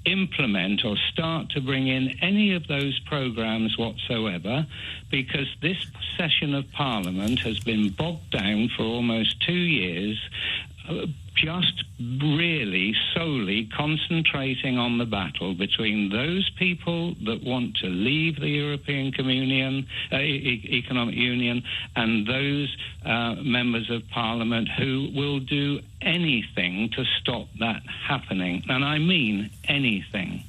implement or start to bring in any of those programs whatsoever, because this session of Parliament has been bogged down for almost 2 years, just really solely concentrating on the battle between those people that want to leave the European Economic Union and those members of Parliament who will do anything to stop that happening. And I mean anything.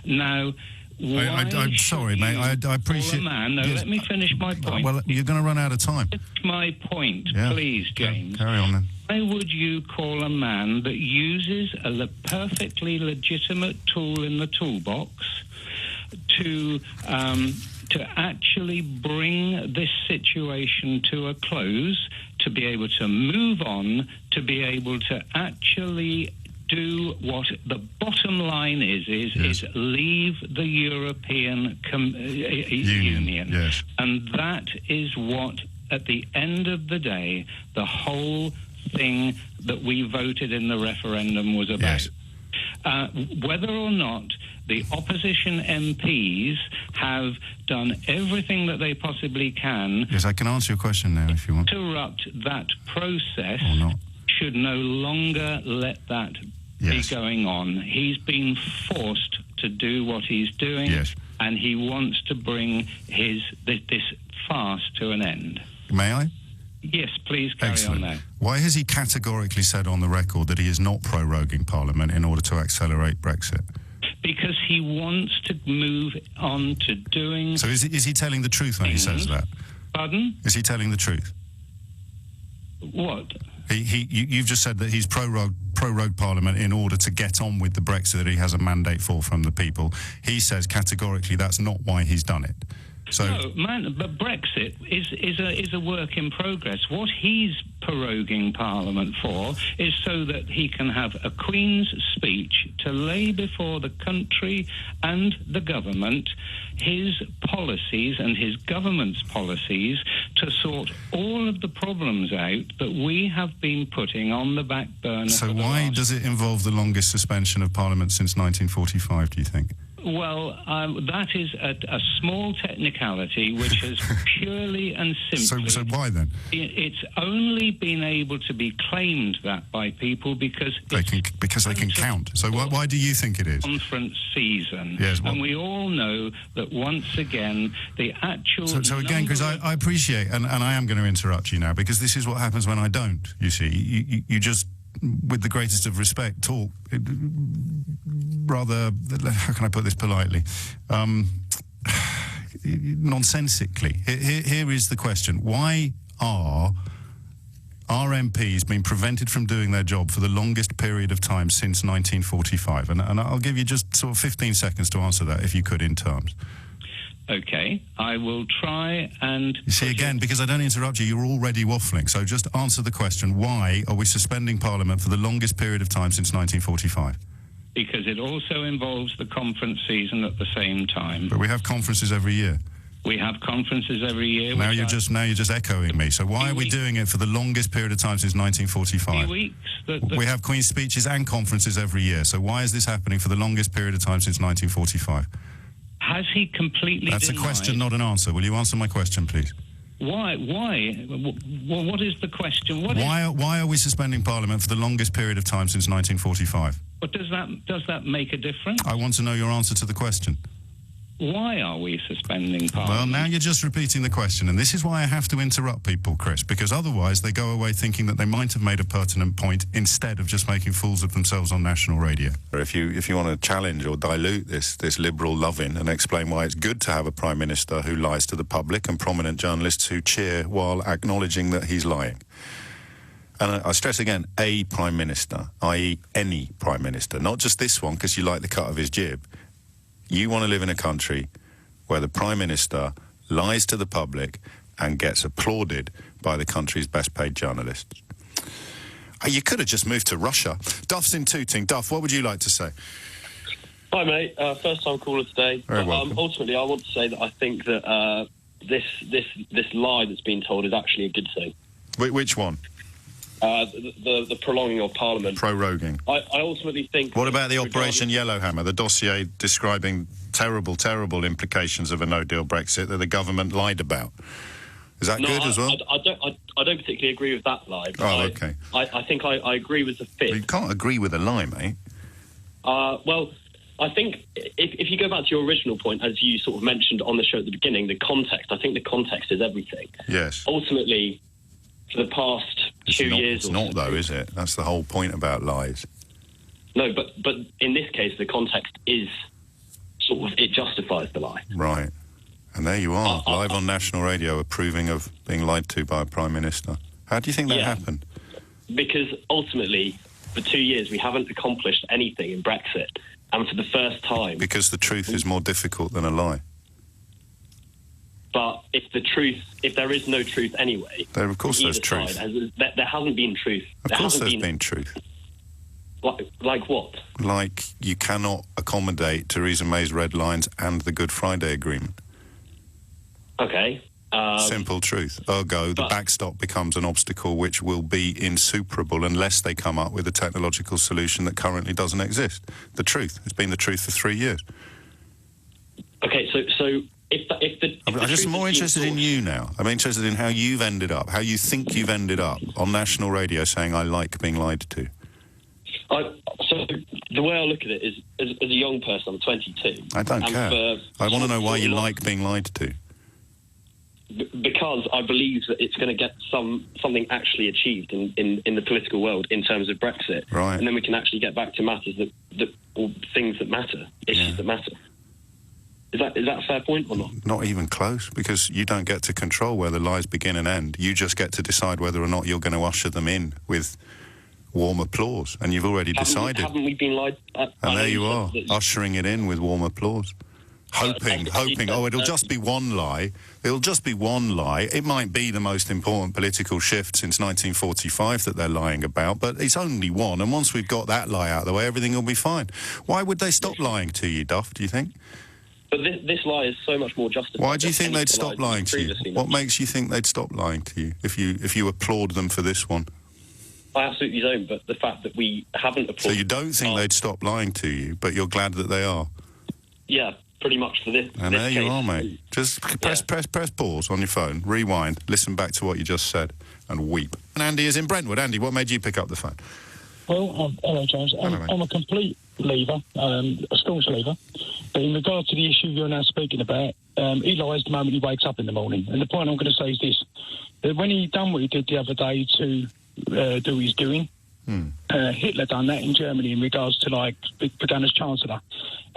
Now, I'm sorry, mate. I appreciate... let me finish my point. Well, you're going to run out of time. My point, please, James. Carry on, then. Why would you call a man that uses a perfectly legitimate tool in the toolbox to actually bring this situation to a close, to be able to move on, to be able to actually do what the bottom line is leave the European Union. Yes. And that is what, at the end of the day, the whole thing that we voted in the referendum was about. Yes. Whether or not the opposition MPs have done everything that they possibly can... Yes, I can answer your question now if you want. ...interrupt that process... Or not. ...should no longer let that be going on. He's been forced to do what he's doing, and he wants to bring this farce to an end. May I? Yes, please carry on now. Why has he categorically said on the record that he is not proroguing Parliament in order to accelerate Brexit? Because he wants to move on to doing... So is he telling the truth when he says that? Pardon? Is he telling the truth? What? You've just said that he's prorogued Parliament in order to get on with the Brexit that he has a mandate for from the people. He says categorically that's not why he's done it. So, no, man, but Brexit is a work in progress. What he's proroguing Parliament for is so that he can have a Queen's speech to lay before the country and the government his policies and his government's policies to sort all of the problems out that we have been putting on the back burner. So why does it involve the longest suspension of Parliament since 1945, do you think? Well, that is a small technicality which has purely and simply... So why then? It's only been able to be claimed that by people because they can count. So why do you think it is? Conference season. Yes, well, and we all know that once again, the actual... So again, because I appreciate, and I am going to interrupt you now, because this is what happens when I don't, you see. You just... with the greatest of respect, talk rather, how can I put this politely, nonsensically. Here is the question. Why are our MPs being prevented from doing their job for the longest period of time since 1945? And I'll give you just sort of 15 seconds to answer that, if you could, in terms. Okay, I will try and... You see, again, because I don't interrupt you, you're already waffling. So just answer the question, why are we suspending Parliament for the longest period of time since 1945? Because it also involves the conference season at the same time. But we have conferences every year. We have conferences every year. Now you're just echoing me. So why are we doing it for the longest period of time since 1945? 3 weeks. We have Queen's speeches and conferences every year. So why is this happening for the longest period of time since 1945? Has he completely That's denied... a question, not an answer. Will you answer my question, please? Why? Well, what is the question? Why are we suspending Parliament for the longest period of time since 1945? But does that make a difference? I want to know your answer to the question. Why are we suspending Parliament? Well, now you're just repeating the question, and this is why I have to interrupt people, Chris, because otherwise they go away thinking that they might have made a pertinent point instead of just making fools of themselves on national radio. If you want to challenge or dilute this liberal loving and explain why it's good to have a Prime Minister who lies to the public and prominent journalists who cheer while acknowledging that he's lying. And I stress again, a Prime Minister, i.e. any Prime Minister, not just this one because you like the cut of his jib. You want to live in a country where the Prime Minister lies to the public and gets applauded by the country's best-paid journalists. You could have just moved to Russia. Duff's in Tooting. Duff, what would you like to say? Hi, mate. First time caller today. Very welcome. Ultimately, I want to say that I think that this lie that's been told is actually a good thing. Which one? The prolonging of Parliament. Proroguing. I ultimately think... What about the Operation Yellowhammer, the dossier describing terrible, terrible implications of a no-deal Brexit that the government lied about? Is that good as well? I don't particularly agree with that lie. Oh, okay. I think I agree with the fifth. Well, you can't agree with a lie, mate. Well, I think if you go back to your original point, as you sort of mentioned on the show at the beginning, the context, I think the context is everything. Yes. Ultimately, for the past 2 years... It's not, though, is it? That's the whole point about lies. No, but in this case, the context is sort of... It justifies the lie. Right. And there you are, live on national radio, approving of being lied to by a Prime Minister. How do you think that happened? Because ultimately, for 2 years, we haven't accomplished anything in Brexit. And for the first time... Because the truth is more difficult than a lie. But if there is no truth anyway... Of course there's truth. There hasn't been truth. Of course there's been truth. Like what? Like you cannot accommodate Theresa May's red lines and the Good Friday Agreement. Okay. Simple truth. Ergo, the backstop becomes an obstacle which will be insuperable unless they come up with a technological solution that currently doesn't exist. The truth. It's been the truth for 3 years. Okay, so... I'm just more interested in you now. I'm interested in how you've ended up, how you think you've ended up on national radio saying I like being lied to. So the way I look at it is, as a young person, I'm 22. I don't care. I want to know why you like being lied to. Because I believe that it's going to get something actually achieved in the political world in terms of Brexit. Right. And then we can actually get back to matters or things that matter, issues that matter. Is that a fair point or not? Not even close, because you don't get to control where the lies begin and end. You just get to decide whether or not you're going to usher them in with warm applause, and you've already decided. Haven't we been lied? And there you are, ushering it in with warm applause. Hoping, it'll just be one lie. It'll just be one lie. It might be the most important political shift since 1945 that they're lying about, but it's only one, and once we've got that lie out of the way, everything will be fine. Why would they stop lying to you, Duff, do you think? But this lie is so much more justified. Why do you think they'd stop lying to you? What makes you think they'd stop lying to you if you applaud them for this one? I absolutely don't, but the fact that we haven't applauded... So you don't think they'd stop lying to you, but you're glad that they are? Yeah, pretty much for this. And there you are, mate. Just press pause on your phone, rewind, listen back to what you just said, and weep. And Andy is in Brentwood. Andy, what made you pick up the phone? Well, hello, James. I'm a complete leaver, a staunch leaver. But in regard to the issue you're now speaking about, he lies the moment he wakes up in the morning. And the point I'm going to say is this. That when he done what he did the other day to do his doing, Hitler done that in Germany in regards to, began as Chancellor.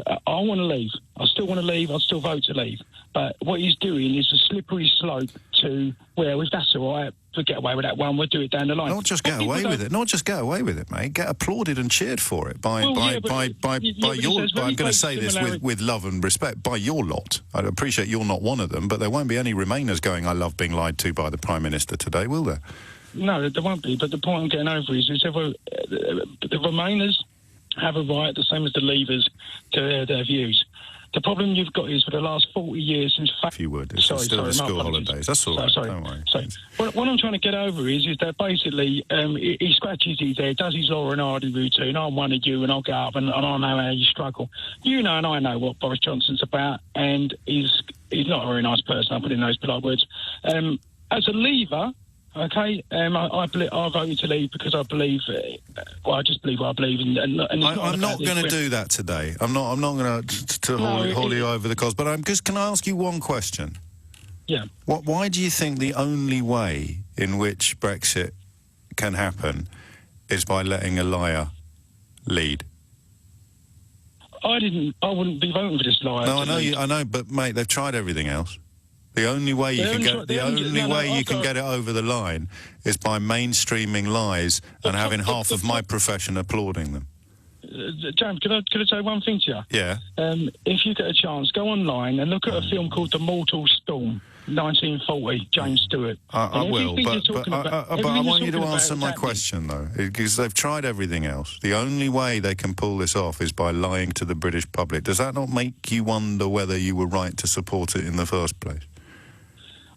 I want to leave. I still want to leave. I still vote to leave. But what he's doing is a slippery slope to, well, if that's all right, we'll get away with that one, we'll do it down the line. Not just get away with it. Not just get away with it, mate. Get applauded and cheered for it by your... I'm going to say this with love and respect, by your lot. I appreciate you're not one of them, but there won't be any Remainers going, I love being lied to by the Prime Minister today, will there? No, there won't be. But the point I'm getting over is the Remainers have a right, the same as the Leavers, to their views. The problem you've got is for the last 40 years since... If you would. It's still the school holidays. That's all right. Don't worry. What I'm trying to get over is that basically he scratches his head, does his Laura and Hardy routine. I'm one of you and I'll get up and I know how you struggle. You know and I know what Boris Johnson's about, and he's not a very nice person, I'll put in those polite words. As a Leaver... Okay, I voted to leave because I believe. I just believe what I believe, and I'm not going to do that today. I'm not going to haul you over the coals. But can I ask you one question? Yeah. Why do you think the only way in which Brexit can happen is by letting a liar lead? I wouldn't be voting for this liar. No, I know, but mate, they've tried everything else. The only way you can get it over the line is by mainstreaming lies and having half of my profession applauding them. James, could I say one thing to you? Yeah. If you get a chance, go online and look at a film called The Mortal Storm, 1940, James Stewart. I will, but I want you to answer my question, though, because they've tried everything else. The only way they can pull this off is by lying to the British public. Does that not make you wonder whether you were right to support it in the first place?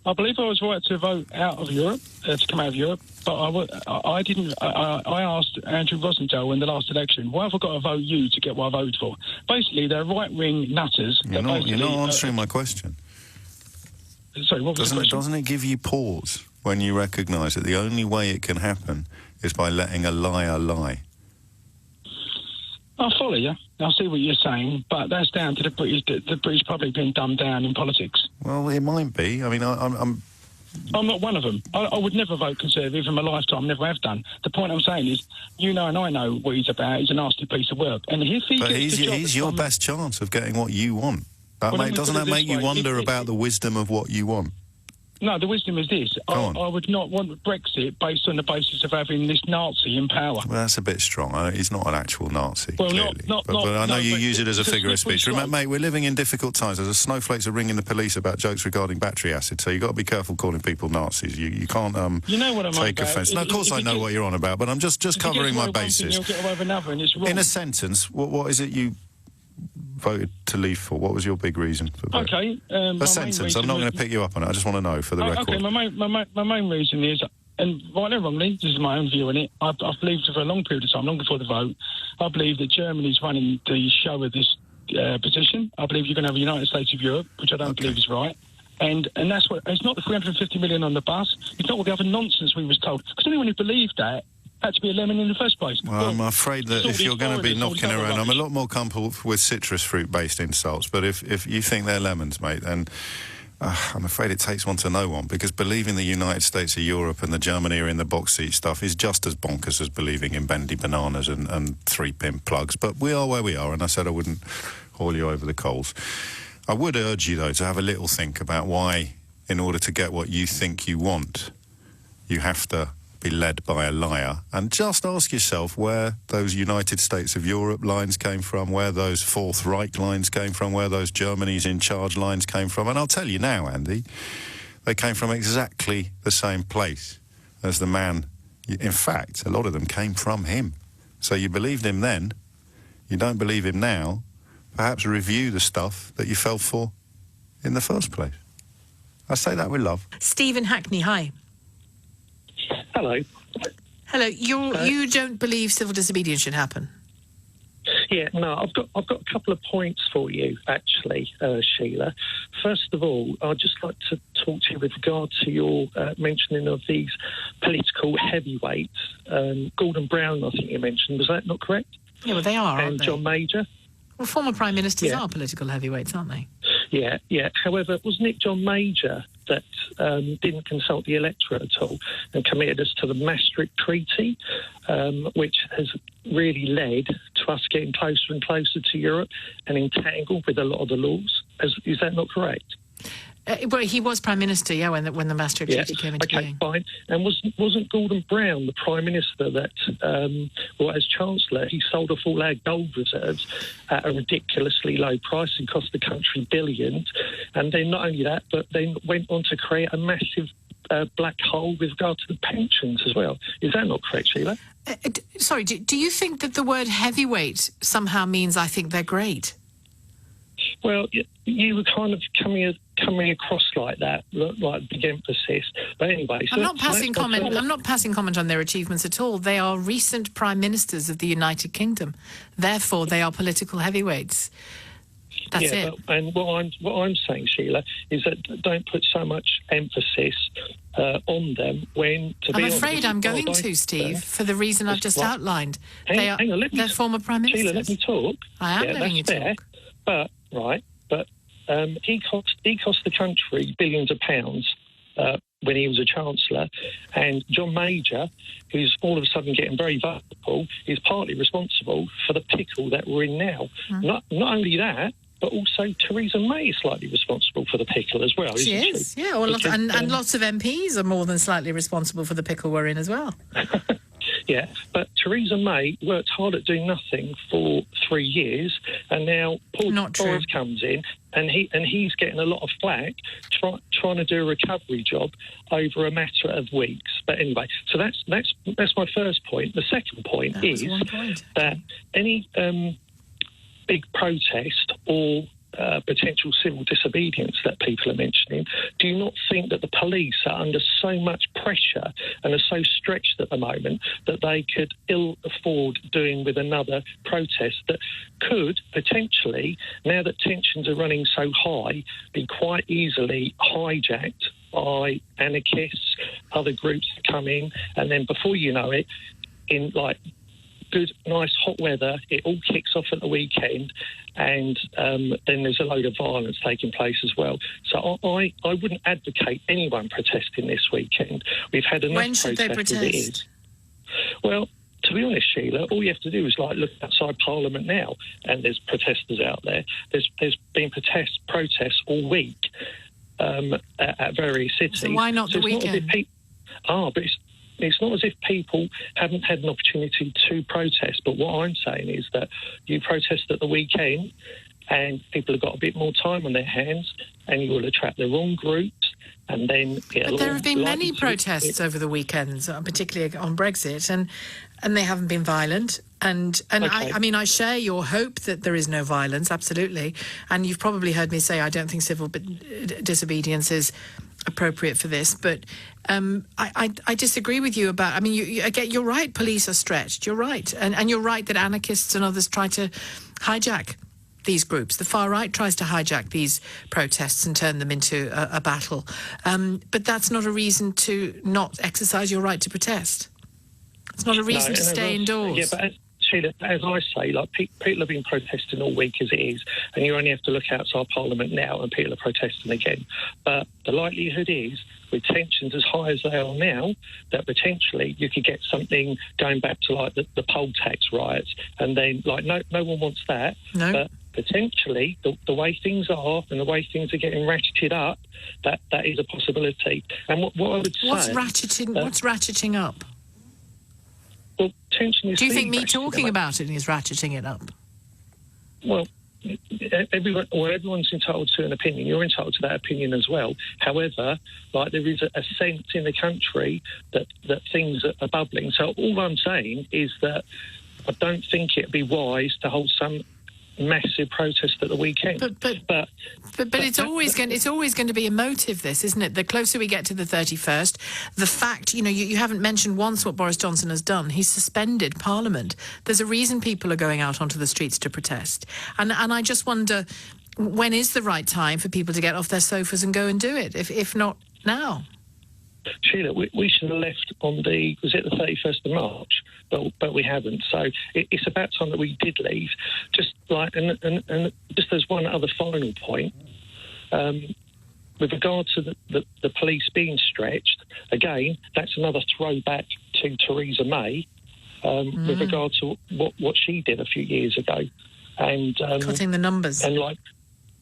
I believe I was right to vote out of Europe, to come out of Europe, but I didn't. I asked Andrew Rosendale in the last election, why have I got to vote you to get what I voted for? Basically, they're right-wing nutters. You're not answering my question. Sorry, what was the question? Doesn't it give you pause when you recognise that the only way it can happen is by letting a liar lie? I follow you. I see what you're saying, but that's down to the British public being dumbed down in politics. Well, it might be. I mean, I'm not one of them. I would never vote Conservative in my lifetime, never have done. The point I'm saying is, you know and I know what he's about. He's a nasty piece of work. And if he's your best chance of getting what you want. Doesn't that make you wonder about the wisdom of what you want? No, the wisdom is this. I would not want Brexit based on the basis of having this Nazi in power. Well, that's a bit strong. He's not an actual Nazi, well, clearly. But I know you use it as a figure of speech. Remember, mate, we're living in difficult times. The snowflakes are ringing the police about jokes regarding battery acid, so you've got to be careful calling people Nazis. You can't you know what I'm take offence. No, of course I know what you're on about, but I'm just covering my bases. In a sentence, what is it you voted to leave for? What was your big reason for voting? Okay, a sentence. I'm not going to pick you up on it. I just want to know for the record. Okay, my main reason is, and rightly or wrongly, this is my own view on it. I've believed for a long period of time, long before the vote, I believe that Germany's running the show of this position. I believe you're going to have a United States of Europe, which I don't believe is right. And that's what. It's not the 350 million on the bus. It's not all the other nonsense we was told. Because anyone who believed that had to be a lemon in the first place. Well, I'm afraid that if you're going to be knocking around, I'm a lot more comfortable with citrus fruit-based insults, but if you think they're lemons, mate, then I'm afraid it takes one to know one, because believing the United States of Europe and the Germany are in the box seat stuff is just as bonkers as believing in bendy bananas and three-pin plugs. But we are where we are, and I said I wouldn't haul you over the coals. I would urge you, though, to have a little think about why, in order to get what you think you want, you have to be led by a liar, and just ask yourself where those United States of Europe lines came from, where those Fourth Reich lines came from, where those Germany's in charge lines came from. And I'll tell you now, Andy, they came from exactly the same place as the man. In fact, a lot of them came from him. So you believed him then, you don't believe him now. Perhaps review the stuff that you fell for in the first place. I say that with love. Stephen Hackney, hi. Hello. Hello. You don't believe civil disobedience should happen? Yeah, no, I've got a couple of points for you, actually, Sheila. First of all, I'd just like to talk to you with regard to your mentioning of these political heavyweights. Gordon Brown, I think you mentioned. Was that not correct? Yeah, well, they are, aren't they? John Major. Well, former prime ministers are political heavyweights, aren't they? Yeah. However, wasn't it John Major that didn't consult the electorate at all and committed us to the Maastricht Treaty, which has really led to us getting closer and closer to Europe and entangled with a lot of the laws? Is that not correct? Well, he was Prime Minister, when the Maastricht Treaty came into being. Fine. And wasn't Gordon Brown the Prime Minister that, as Chancellor, he sold off all our gold reserves at a ridiculously low price and cost the country billions? And then not only that, but then went on to create a massive black hole with regard to the pensions as well. Is that not correct, Sheila? Sorry, do you think that the word heavyweight somehow means I think they're great? Well, you were kind of coming across like that, like big emphasis. But anyway, I'm not passing comment on their achievements at all. They are recent prime ministers of the United Kingdom. Therefore, they are political heavyweights. That's it. And what I'm saying, Sheila, is that don't put so much emphasis on them when, to be honest... I'm afraid I'm going to, Steve, for the reason I've just outlined. Hang on, they're former prime ministers. Sheila, let me talk. I am letting you talk. But he cost the country billions of pounds when he was a Chancellor, and John Major, who's all of a sudden getting very vocal, is partly responsible for the pickle that we're in now. Not only that, but also Theresa May is slightly responsible for the pickle as well, She isn't is, she? yeah. Well, and lots of MPs are more than slightly responsible for the pickle we're in as well. Yeah, but Theresa May worked hard at doing nothing for 3 years, and now Paul Boris comes in, and he's getting a lot of flack trying to do a recovery job over a matter of weeks. But anyway, so that's my first point. The second point is that any big protest or potential civil disobedience that people are mentioning, do you not think that the police are under so much pressure and are so stretched at the moment that they could ill afford doing with another protest that could potentially, now that tensions are running so high, be quite easily hijacked by anarchists, other groups that come in, and then before you know it, in like good, nice, hot weather, it all kicks off at the weekend, and then there's a load of violence taking place as well. So I wouldn't advocate anyone protesting this weekend. We've had enough When should they protests as it is. protest? Well, to be honest, Sheila, all you have to do is look outside Parliament now, and there's protesters out there. There's been protests all week at various cities. So why not the weekend? But it's not as if people haven't had an opportunity to protest, but what I'm saying is that you protest at the weekend and people have got a bit more time on their hands and you will attract the wrong groups, and then... But there have been many protests over the weekends, particularly on Brexit, and they haven't been violent. And Okay. I mean, I share your hope that there is no violence, absolutely. And you've probably heard me say I don't think civil disobedience is appropriate for this, but I disagree with you about... I mean, you're right, police are stretched, you're right. And you're right that anarchists and others try to hijack these groups. The far right tries to hijack these protests and turn them into a battle. But that's not a reason to not exercise your right to protest. It's not a reason to stay indoors. Yeah, but Sheila, as I say, people have been protesting all week as it is, and you only have to look outside Parliament now and people are protesting again. But the likelihood is, with tensions as high as they are now, that potentially you could get something going back to like the poll tax riots, and then no one wants that. No. But potentially, the way things are and the way things are getting ratcheted up, that is a possibility. And what I would say... What's ratcheting up? Well, tension is... Do you think me talking about it is ratcheting it up? Well, everyone's entitled to an opinion. You're entitled to that opinion as well. However, there is a sense in the country that things are bubbling. So all I'm saying is that I don't think it'd be wise to hold some massive protest at the weekend. But it's always going to be emotive, this, isn't it? The closer we get to the 31st, the fact, you haven't mentioned once what Boris Johnson has done. He's suspended Parliament. There's a reason people are going out onto the streets to protest. And I just wonder, when is the right time for people to get off their sofas and go and do it, if not now? Sheila, we should have left on the 31st of March, but we haven't. So it's about time that we did leave. Just and just as one other final point, with regard to the police being stretched, again, that's another throwback to Theresa May, with regard to what she did a few years ago, and cutting the numbers and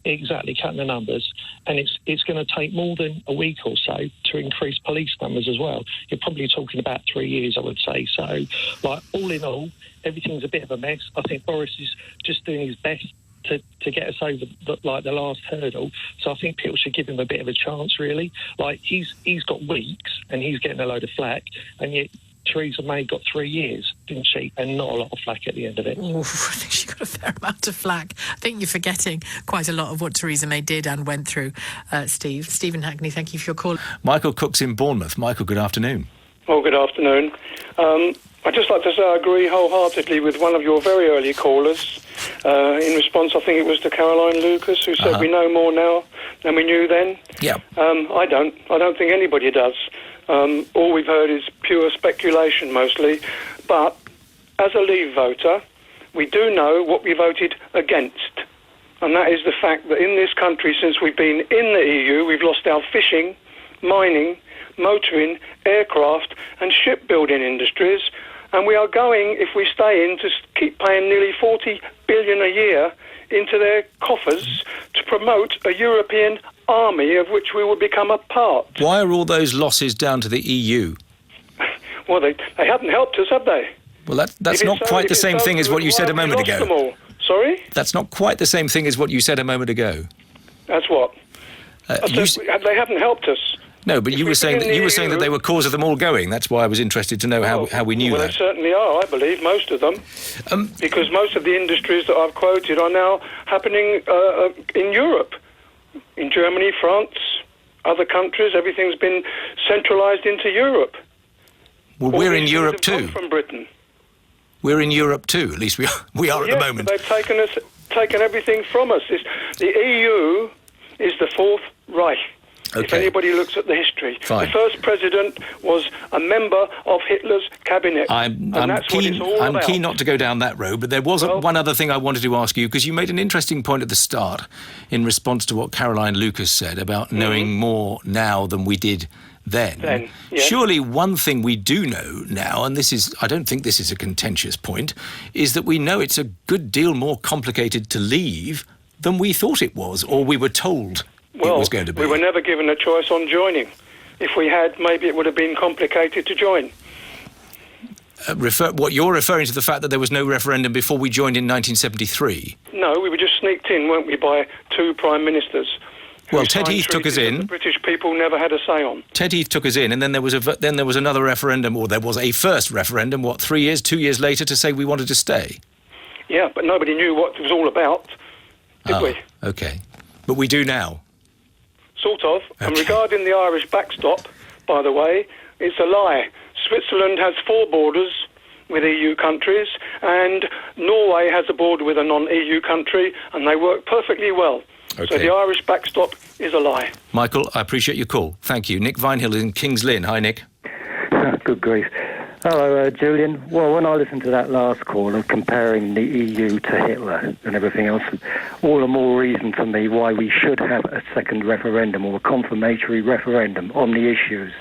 Exactly, cutting the numbers. And it's going to take more than a week or so to increase police numbers as well. You're probably talking about 3 years, I would say. So, all in all, everything's a bit of a mess. I think Boris is just doing his best to get us over the last hurdle. So I think people should give him a bit of a chance, really. He's got weeks and he's getting a load of flack, and yet Theresa May got 3 years, didn't she? And not a lot of flack at the end of it. I think she got a fair amount of flack. I think you're forgetting quite a lot of what Theresa May did and went through, Steve. Stephen Hackney, thank you for your call. Michael Cook's in Bournemouth. Michael, good afternoon. Well, good afternoon. I'd just like to say I agree wholeheartedly with one of your very early callers. In response, I think it was to Caroline Lucas, who said we know more now than we knew then. Yeah. I don't. I don't think anybody does. All we've heard is pure speculation mostly. But as a Leave voter, we do know what we voted against. And that is the fact that in this country, since we've been in the EU, we've lost our fishing, mining, motoring, aircraft and shipbuilding industries. And we are going, if we stay in, to keep paying nearly 40 billion a year into their coffers to promote a European army of which we will become a part. Why are all those losses down to the EU? Well, they haven't helped us, have they? Well, that's not quite the same thing as what you said a moment ago. Them all. Sorry? That's not quite the same thing as what you said a moment ago. That's what? They haven't helped us. No, but you were saying that they were cause of them all going. That's why I was interested to know how we knew that. Well, they certainly are, I believe, most of them. Because most of the industries that I've quoted are now happening in Europe. In Germany, France, other countries, everything's been centralised into Europe. Well, we're in Europe too. From Britain. We're in Europe too, at least we are at the moment. But they've taken everything from us. The EU is the Fourth Reich. Okay. If anybody looks at the history. Fine. The first president was a member of Hitler's cabinet. I'm keen not to go down that road, but there was one other thing I wanted to ask you, because you made an interesting point at the start in response to what Caroline Lucas said about knowing more now than we did then. Yes. Surely one thing we do know now, and I don't think this is a contentious point, is that we know it's a good deal more complicated to leave than we thought it was, or we were told it was going to be. We were never given a choice on joining. If we had, maybe it would have been complicated to join. What you're referring to the fact that there was no referendum before we joined in 1973? No, we were just sneaked in, weren't we, by two prime ministers. Well, Ted Heath took us in. The British people never had a say on. Ted Heath took us in, and then there was another referendum, or there was a first referendum. 2 years later, to say we wanted to stay. Yeah, but nobody knew what it was all about, did we? Okay, but we do now. Sort of. Okay. And regarding the Irish backstop, by the way, it's a lie. Switzerland has 4 borders with EU countries, and Norway has a border with a non-EU country, and they work perfectly well. Okay. So the Irish backstop is a lie. Michael, I appreciate your call. Thank you. Nick Vinehill in Kings Lynn. Hi, Nick. Good grief. Hello, Julian. Well, when I listened to that last call of comparing the EU to Hitler and everything else, all the more reason for me why we should have a second referendum or a confirmatory referendum on the issues.